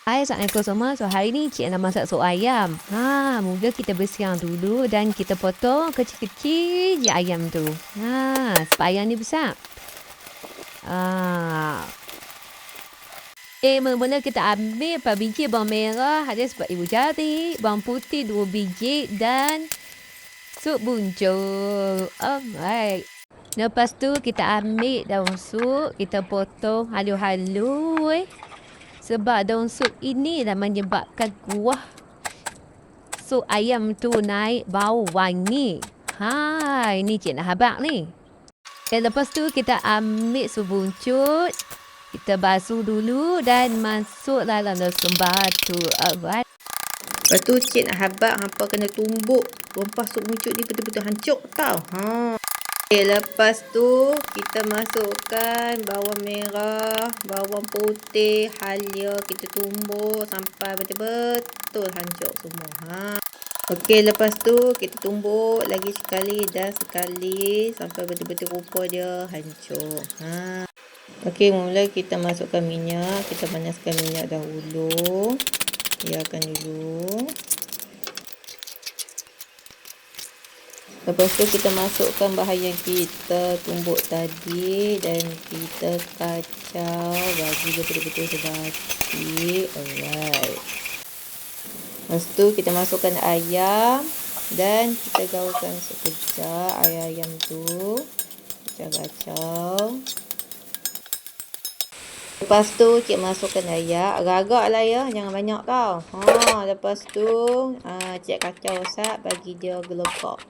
Hai, Assalamualaikum semua. So, hari ni Cik nak masak sup ayam. Mula kita bersihkan dulu dan kita potong kecil-kecil je ayam tu. Sebab ayam ni besar. Mula-mula kita ambil 4 biji bawang merah ada sebab ibu jari, bawang putih 2 biji dan sup buncur. Alright. Lepas tu kita ambil daun sup, kita potong halus-halus. Sebab daun sup ini dah menyebabkan kuah sup ayam tu naik bau wangi. Ini Cik nak habaq ni. Lepas tu kita ambil sup buncut. Kita basuh dulu dan masuk dalam daun batu. Alright. Lepas tu Cik nak habaq hampa kena tumbuk rempah sup buncut ni betul-betul hancur tau. Lepas tu kita masukkan bawang merah, bawang putih, halia, kita tumbuk sampai betul-betul hancur semua. Lepas tu kita tumbuk lagi sekali dan sekali sampai betul-betul rupa dia hancur. Mula kita masukkan minyak, kita panaskan minyak dahulu. Biarkan dulu. Lepas tu kita masukkan bahan yang kita tumbuk tadi dan kita kacau bagi dia betul-betul sebati. Alright. Lepas tu kita masukkan ayam dan kita gaulkan sekejap ayam tu. Kacau-kacau. Lepas tu Cik masukkan ayam. Agak-agak lah ya, jangan banyak tau. Lepas tu Cik kacau sat bagi dia gelegak.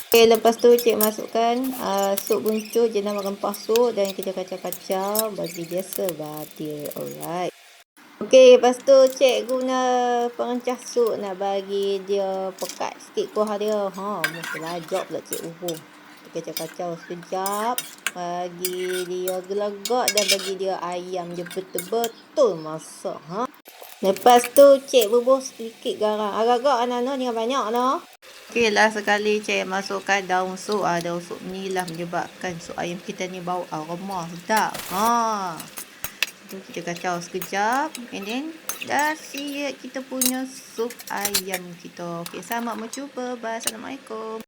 Lepas tu Cik masukkan sup buncur jenama rempah sup dan kita kacau-kacau bagi dia sebati. Alright. Lepas tu Cik guna pengencah sup nak bagi dia pekat sikit kuah dia. Melajak pula Cik ubur. Kacau-kacau sekejap bagi dia gelegak dan bagi dia ayam dia betul-betul masak. Lepas tu Cik bubuh sedikit garam. Agak-agak anak-anak jangan banyak no. Last sekali Cik masukkan daun sup. Daun sup ni lah menyebabkan sup ayam kita ni bau aroma sedap. Tu kita kacau sekejap and then dah siap kita punya sup ayam kita. Selamat mencuba. Bye. Assalamualaikum.